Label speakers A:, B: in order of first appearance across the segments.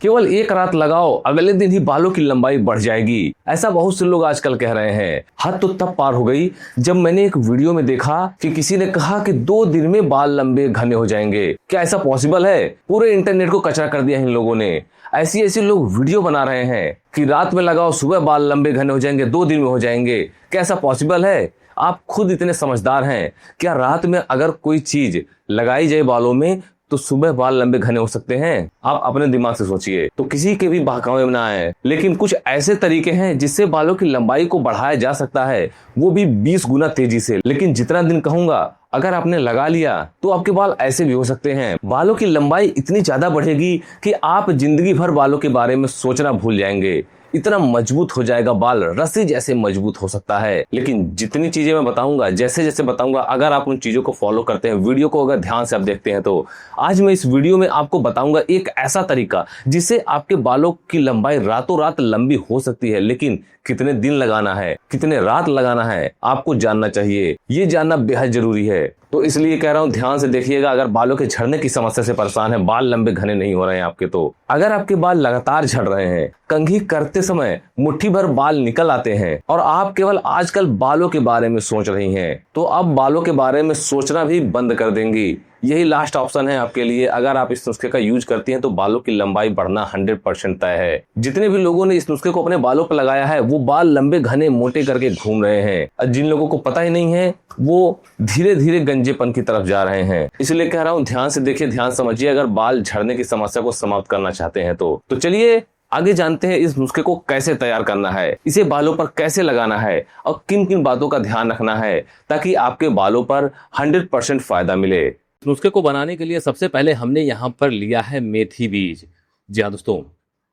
A: केवल एक रात लगाओ, अगले दिन ही बालों की लंबाई बढ़ जाएगी। ऐसा बहुत से लोग आजकल कह रहे हैं। हद तो तब पार हो गई जब मैंने एक वीडियो में देखा कि किसी ने कहा कि 2 दिन में बाल लंबे घने हो जाएंगे। क्या ऐसा पॉसिबल है? पूरे इंटरनेट को कचरा कर दिया इन लोगों ने। ऐसी ऐसी लोग वीडियो बना रहे हैं कि रात में लगाओ, सुबह बाल लंबे घने हो जाएंगे, 2 दिन में हो जाएंगे। क्या ऐसा पॉसिबल है? आप खुद इतने समझदार हैं। क्या रात में अगर कोई चीज लगाई जाए बालों में तो सुबह बाल लंबे घने हो सकते हैं? आप अपने दिमाग से सोचिए। तो किसी के भी बहकावे में ना आए, लेकिन कुछ ऐसे तरीके हैं जिससे बालों की लंबाई को बढ़ाया जा सकता है, वो भी 20 गुना तेजी से। लेकिन जितना दिन कहूंगा, अगर आपने लगा लिया तो आपके बाल ऐसे भी हो सकते हैं। बालों की लंबाई इतनी ज्यादा बढ़ेगी कि आप जिंदगी भर बालों के बारे में सोचना भूल जाएंगे। इतना मजबूत हो जाएगा बाल, रस्सी जैसे मजबूत हो सकता है। लेकिन जितनी चीजें मैं बताऊंगा, जैसे जैसे बताऊंगा, अगर आप उन चीजों को फॉलो करते हैं, वीडियो को अगर ध्यान से आप देखते हैं, तो आज मैं इस वीडियो में आपको बताऊंगा एक ऐसा तरीका जिससे आपके बालों की लंबाई रातों रात लंबी हो सकती है। लेकिन कितने दिन लगाना है, कितने रात लगाना है, आपको जानना चाहिए। ये जानना बेहद जरूरी है। तो इसलिए कह रहा हूं, ध्यान से देखिएगा। अगर बालों के झड़ने की समस्या से परेशान है, बाल लंबे घने नहीं हो रहे हैं आपके, तो अगर आपके बाल लगातार झड़ रहे हैं, कंघी करते समय मुट्ठी भर बाल निकल आते हैं, और आप केवल आजकल बालों के बारे में सोच रही हैं, तो अब बालों के बारे में सोचना भी बंद कर देंगी। यही लास्ट ऑप्शन है आपके लिए। अगर आप इस नुस्खे का यूज करती हैं तो बालों की लंबाई बढ़ना 100% तय है। जितने भी लोगों ने इस नुस्खे को अपने बालों पर लगाया है, वो बाल लंबे घने मोटे करके घूम रहे हैं, और जिन लोगों को पता ही नहीं है, वो धीरे धीरे गंजेपन की तरफ जा रहे हैं। इसलिए कह रहा हूं, ध्यान से देखिए, ध्यान समझिए। अगर बाल झड़ने की समस्या को समाप्त करना चाहते हैं तो चलिए आगे जानते हैं इस नुस्खे को कैसे तैयार करना है, इसे बालों पर कैसे लगाना है, और किन किन बातों का ध्यान रखना है ताकि आपके बालों पर 100% फायदा मिले। नुस्खे को बनाने के लिए सबसे पहले हमने यहाँ पर लिया है मेथी बीज। जी हाँ दोस्तों,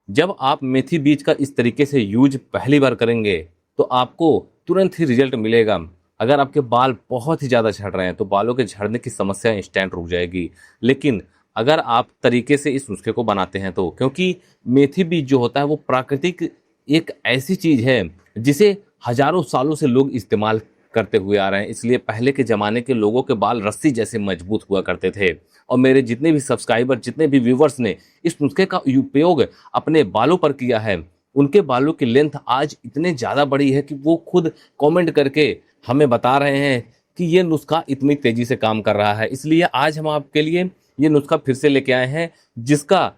A: जब आप मेथी बीज का इस तरीके से यूज पहली बार करेंगे तो आपको तुरंत ही रिजल्ट मिलेगा। अगर आपके बाल बहुत ही ज़्यादा झड़ रहे हैं तो बालों के झड़ने की समस्या इंस्टेंट रुक जाएगी। लेकिन अगर आप तरीके से इस नुस्खे को बनाते हैं तो, क्योंकि मेथी बीज जो होता है वो प्राकृतिक एक ऐसी चीज़ है जिसे हजारों सालों से लोग इस्तेमाल करते हुए आ रहे हैं, इसलिए पहले के ज़माने के लोगों के बाल रस्सी जैसे मजबूत हुआ करते थे। और मेरे जितने भी सब्सक्राइबर, जितने भी व्यूवर्स ने इस नुस्खे का उपयोग अपने बालों पर किया है, उनके बालों की लेंथ आज इतने ज़्यादा बड़ी है कि वो खुद कमेंट करके हमें बता रहे हैं कि ये नुस्खा इतनी तेज़ी से काम कर रहा है। इसलिए आज हम आपके लिए ये नुस्खा फिर से लेके आए हैं, जिसका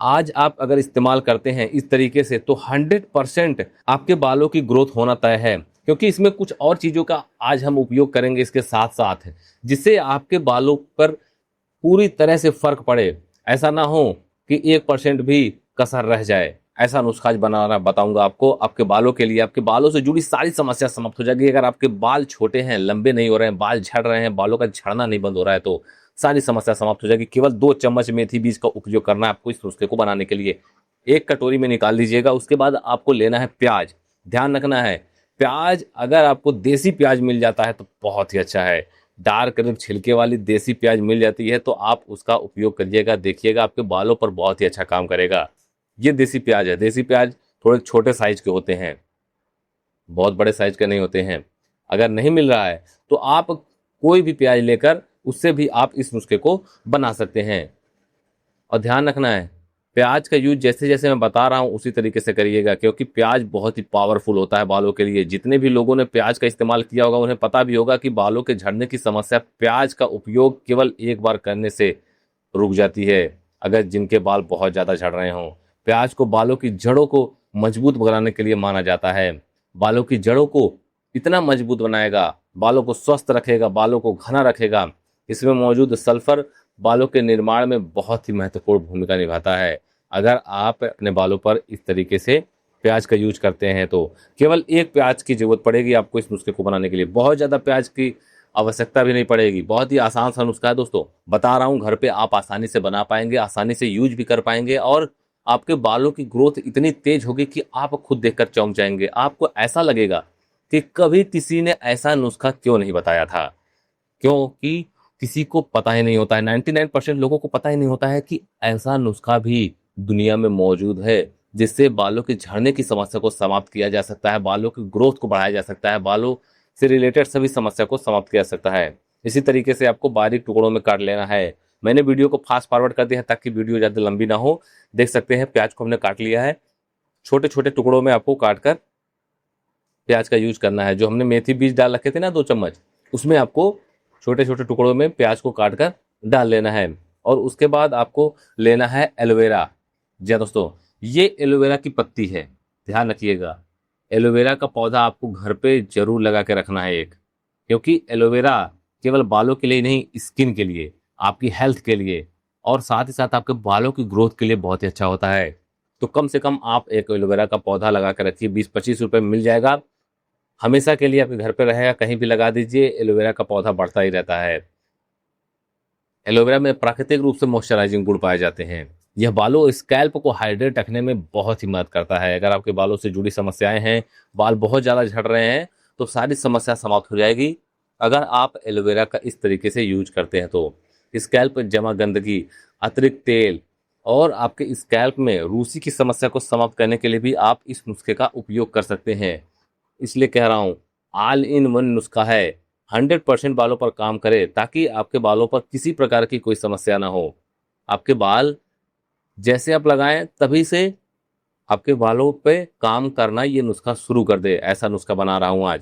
A: आज आप अगर इस्तेमाल करते हैं इस तरीके से तो 100% आपके बालों की ग्रोथ होना तय है। क्योंकि इसमें कुछ और चीज़ों का आज हम उपयोग करेंगे इसके साथ साथ, जिससे आपके बालों पर पूरी तरह से फर्क पड़े। ऐसा ना हो कि 1% भी कसर रह जाए। ऐसा नुस्खा आज बनाना बताऊंगा आपको, आपके बालों के लिए। आपके बालों से जुड़ी सारी समस्या समाप्त हो जाएगी। अगर आपके बाल छोटे हैं, लंबे नहीं हो रहे हैं, बाल झड़ रहे हैं, बालों का झड़ना नहीं बंद हो रहा है, तो सारी समस्या समाप्त हो जाएगी। केवल 2 चम्मच मेथी बीज का उपयोग करना है आपको इस नुस्खे को बनाने के लिए। एक कटोरी में निकाल लीजिएगा। उसके बाद आपको लेना है प्याज। ध्यान रखना है, प्याज अगर आपको देसी प्याज मिल जाता है तो बहुत ही अच्छा है। डार्क छिलके वाली देसी प्याज मिल जाती है तो आप उसका उपयोग करिएगा। देखिएगा आपके बालों पर बहुत ही अच्छा काम करेगा। ये देसी प्याज है। देसी प्याज थोड़े छोटे साइज के होते हैं, बहुत बड़े साइज के नहीं होते हैं। अगर नहीं मिल रहा है तो आप कोई भी प्याज लेकर उससे भी आप इस नुस्खे को बना सकते हैं। और ध्यान रखना है, प्याज का यूज जैसे जैसे मैं बता रहा हूँ उसी तरीके से करिएगा, क्योंकि प्याज बहुत ही पावरफुल होता है बालों के लिए। जितने भी लोगों ने प्याज का इस्तेमाल किया होगा उन्हें पता भी होगा कि बालों के झड़ने की समस्या प्याज का उपयोग केवल एक बार करने से रुक जाती है, अगर जिनके बाल बहुत ज़्यादा झड़ रहे हों। प्याज को बालों की जड़ों को मजबूत बनाने के लिए माना जाता है। बालों की जड़ों को इतना मजबूत बनाएगा, बालों को स्वस्थ रखेगा, बालों को घना रखेगा। इसमें मौजूद सल्फर बालों के निर्माण में बहुत ही महत्वपूर्ण भूमिका निभाता है। अगर आप अपने बालों पर इस तरीके से प्याज का यूज करते हैं तो केवल 1 प्याज की जरूरत पड़ेगी आपको इस नुस्खे को बनाने के लिए। बहुत ज़्यादा प्याज की आवश्यकता भी नहीं पड़ेगी। बहुत ही आसान सा नुस्खा है दोस्तों, बता रहा हूँ। घर पे आप आसानी से बना पाएंगे, आसानी से यूज भी कर पाएंगे, और आपके बालों की ग्रोथ इतनी तेज होगी कि आप खुद देखकर चौंक जाएंगे। आपको ऐसा लगेगा कि कभी किसी ने ऐसा नुस्खा क्यों नहीं बताया था, क्योंकि किसी को पता ही नहीं होता है। 99% लोगों को पता ही नहीं होता है कि ऐसा नुस्खा भी दुनिया में मौजूद है, जिससे बालों के झड़ने की समस्या को समाप्त किया जा सकता है, बालों की ग्रोथ को बढ़ाया जा सकता है, बालों से रिलेटेड सभी समस्या को समाप्त किया जा सकता है। इसी तरीके से आपको बारीक टुकड़ों में काट लेना है। मैंने वीडियो को फास्ट फॉरवर्ड कर दिया है ताकि वीडियो ज़्यादा लंबी ना हो। देख सकते हैं प्याज को हमने काट लिया है, छोटे छोटे टुकड़ों में आपको काट कर प्याज का यूज करना है। जो हमने मेथी बीज डाल रखे थे ना 2 चम्मच, उसमें आपको छोटे छोटे टुकड़ों में प्याज को काट कर डाल लेना है। और उसके बाद आपको लेना है एलोवेरा। जी हाँ दोस्तों, ये एलोवेरा की पत्ती है, ध्यान रखिएगा। एलोवेरा का पौधा आपको घर पे जरूर लगा के रखना है एक, क्योंकि एलोवेरा केवल बालों के लिए नहीं, स्किन के लिए, आपकी हेल्थ के लिए और साथ ही साथ आपके बालों की ग्रोथ के लिए बहुत ही अच्छा होता है। तो कम से कम आप एक एलोवेरा का पौधा लगा कर रखिए, 20-25 रुपए में मिल जाएगा, हमेशा के लिए आपके घर पे रहेगा, कहीं भी लगा दीजिए, एलोवेरा का पौधा बढ़ता ही रहता है। एलोवेरा में प्राकृतिक रूप से मॉइस्चराइजिंग गुण पाए जाते हैं। यह बालों स्कैल्प को हाइड्रेट रखने में बहुत ही मदद करता है। अगर आपके बालों से जुड़ी समस्याएं हैं, बाल बहुत ज़्यादा झड़ रहे हैं, तो सारी समस्या समाप्त हो जाएगी अगर आप एलोवेरा का इस तरीके से यूज करते हैं। तो स्कैल्प पर जमा गंदगी, अतिरिक्त तेल और आपके स्कैल्प में रूसी की समस्या को समाप्त करने के लिए भी आप इस नुस्खे का उपयोग कर सकते हैं। इसलिए कह रहा हूँ, ऑल इन वन नुस्खा है, 100% बालों पर काम करे ताकि आपके बालों पर किसी प्रकार की कोई समस्या ना हो। आपके बाल जैसे आप लगाएं तभी से आपके बालों पे काम करना ये नुस्खा शुरू कर दे। ऐसा नुस्खा बना रहा हूं आज।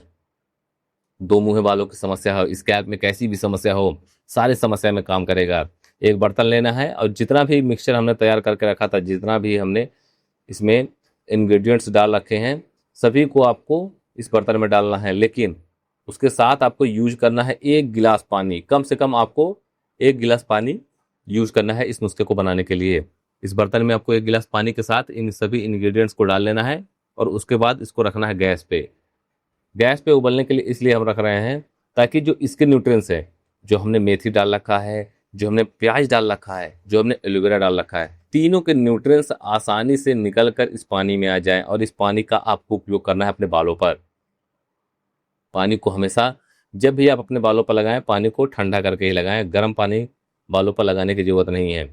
A: 2 मुंहे बालों की समस्या हो, स्कैल्प में कैसी भी समस्या हो, सारी समस्या में काम करेगा। एक बर्तन लेना है और जितना भी मिक्सचर हमने तैयार करके रखा था, जितना भी हमने इसमें इंग्रेडिएंट्स डाल रखे हैं, सभी को आपको इस बर्तन में डालना है। लेकिन उसके साथ आपको यूज करना है 1 गिलास पानी। कम से कम आपको 1 गिलास पानी यूज करना है इस नुस्खे को बनाने के लिए। इस बर्तन में आपको 1 गिलास पानी के साथ इन सभी इंग्रेडिएंट्स को डाल लेना है और उसके बाद इसको रखना है गैस पे। गैस पे उबलने के लिए इसलिए हम रख रहे हैं ताकि जो इसके न्यूट्रिएंट्स है, जो हमने मेथी डाल रखा है, जो हमने प्याज डाल रखा है, जो हमने एलोवेरा डाल रखा है, तीनों के न्यूट्रिएंट्स आसानी से निकल कर इस पानी में आ जाएं। और इस पानी का आपको उपयोग करना है अपने बालों पर। पानी को हमेशा जब भी आप अपने बालों पर लगाएं, पानी को ठंडा करके ही लगाएं। गर्म पानी बालों पर लगाने की जरूरत नहीं है।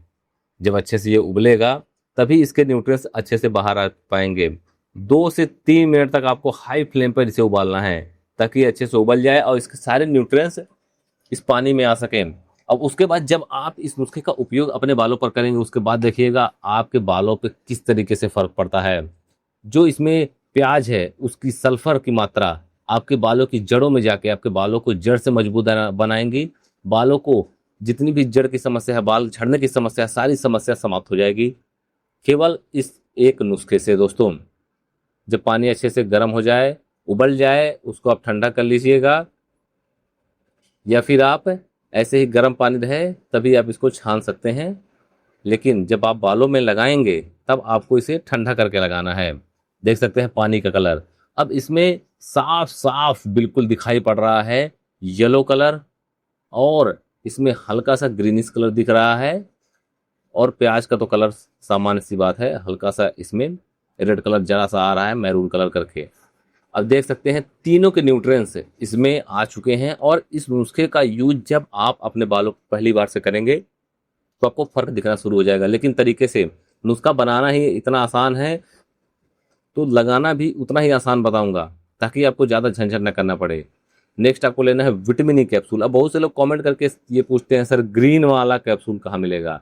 A: जब अच्छे से ये उबलेगा तभी इसके न्यूट्रिएंट्स अच्छे से बाहर आ पाएंगे। 2 से 3 मिनट तक आपको हाई फ्लेम पर इसे उबालना है ताकि अच्छे से उबल जाए और इसके सारे न्यूट्रिएंट्स इस पानी में आ सकें। अब उसके बाद जब आप इस नुस्खे का उपयोग अपने बालों पर करेंगे, उसके बाद देखिएगा आपके बालों पे किस तरीके से फर्क पड़ता है। जो इसमें प्याज है उसकी सल्फर की मात्रा आपके बालों की जड़ों में जाके आपके बालों को जड़ से मजबूत बनाएंगी। बालों को जितनी भी जड़ की समस्या है, बाल झड़ने की समस्या है, सारी समस्या समाप्त हो जाएगी केवल इस एक नुस्खे से। दोस्तों, जब पानी अच्छे से गर्म हो जाए, उबल जाए, उसको आप ठंडा कर लीजिएगा, या फिर आप ऐसे ही गर्म पानी रहे तभी आप इसको छान सकते हैं। लेकिन जब आप बालों में लगाएंगे तब आपको इसे ठंडा करके लगाना है। देख सकते हैं पानी का कलर अब इसमें साफ साफ बिल्कुल दिखाई पड़ रहा है, येलो कलर, और इसमें हल्का सा ग्रीनिश कलर दिख रहा है। और प्याज का तो कलर सामान्य सी बात है, हल्का सा इसमें रेड कलर जरा सा आ रहा है, मैरून कलर करके। अब देख सकते हैं तीनों के न्यूट्रिएंट्स इसमें आ चुके हैं। और इस नुस्खे का यूज जब आप अपने बालों पर पहली बार से करेंगे तो आपको फर्क दिखना शुरू हो जाएगा। लेकिन तरीके से नुस्खा बनाना ही इतना आसान है तो लगाना भी उतना ही आसान बताऊंगा ताकि आपको ज़्यादा झंझट न करना पड़े। नेक्स्ट आपको लेना है विटामिन ई कैप्सूल। अब बहुत से लोग कमेंट करके ये पूछते हैं, सर ग्रीन वाला कैप्सूल कहाँ मिलेगा?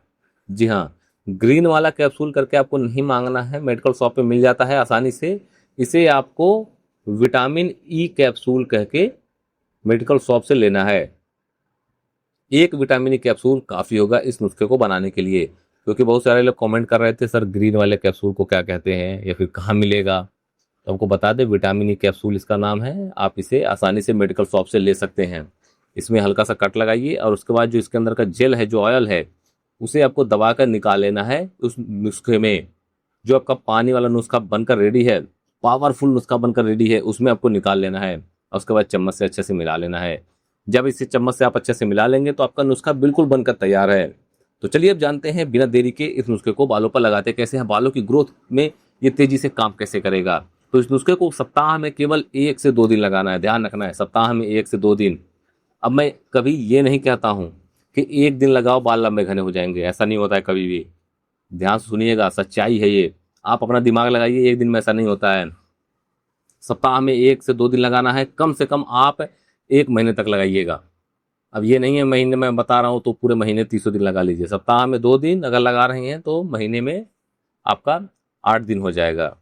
A: जी हाँ, ग्रीन वाला कैप्सूल करके आपको नहीं मांगना है, मेडिकल शॉप पे मिल जाता है आसानी से। इसे आपको विटामिन ई कैप्सूल कह के मेडिकल शॉप से लेना है। 1 विटामिन ई कैप्सूल काफ़ी होगा इस नुस्खे को बनाने के लिए। क्योंकि बहुत सारे लोग कमेंट कर रहे थे, सर ग्रीन वाले कैप्सूल को क्या कहते हैं या फिर कहाँ मिलेगा? तो आपको बता दें, विटामिन ई कैप्सूल इसका नाम है। आप इसे आसानी से मेडिकल शॉप से ले सकते हैं। इसमें हल्का सा कट लगाइए और उसके बाद जो इसके अंदर का जेल है, जो ऑयल है, उसे आपको दबा कर निकाल लेना है। उस नुस्खे में जो आपका पानी वाला नुस्खा बनकर रेडी है, पावरफुल नुस्खा बनकर रेडी है, उसमें आपको निकाल लेना है और उसके बाद चम्मच से अच्छे से मिला लेना है। जब इसे चम्मच से आप अच्छे से मिला लेंगे तो आपका नुस्खा बिल्कुल बनकर तैयार है। तो चलिए अब जानते हैं बिना देरी के इस नुस्खे को बालों पर लगाते कैसे हैं, बालों की ग्रोथ में ये तेजी से काम कैसे करेगा। तो इस नुस्खे को सप्ताह में केवल 1 से 2 दिन लगाना है। ध्यान रखना है, सप्ताह में 1 से 2 दिन। अब मैं कभी ये नहीं कहता हूँ कि 1 दिन लगाओ बाल लंबे घने हो जाएंगे, ऐसा नहीं होता है कभी भी। ध्यान सुनिएगा, सच्चाई है ये। आप अपना दिमाग लगाइए, 1 दिन में ऐसा नहीं होता है। सप्ताह में 1 से 2 दिन लगाना है, कम से कम आप 1 महीने तक लगाइएगा। अब ये नहीं है महीने में बता रहा हूँ तो पूरे महीने 30 दिन लगा लीजिए, सप्ताह में 2 दिन अगर लगा रहे हैं तो महीने में आपका 8 दिन हो जाएगा।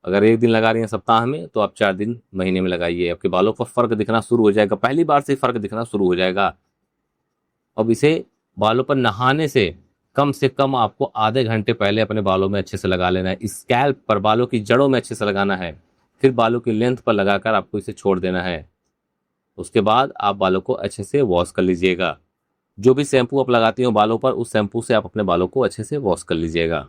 A: अगर 1 दिन लगा रही हैं सप्ताह में तो आप 4 दिन महीने में लगाइए, आपके बालों पर फर्क दिखना शुरू हो जाएगा, पहली बार से फर्क दिखना शुरू हो जाएगा। अब इसे बालों पर नहाने से कम आपको आधे घंटे पहले अपने बालों में अच्छे से लगा लेना है। स्कैल्प पर, बालों की जड़ों में अच्छे से लगाना है, फिर बालों की लेंथ पर लगाकर आपको इसे छोड़ देना है। उसके बाद आप बालों को अच्छे से वॉश कर लीजिएगा। जो भी शैम्पू आप लगाती हो बालों पर, उस शैम्पू से आप अपने बालों को अच्छे से वॉश कर लीजिएगा।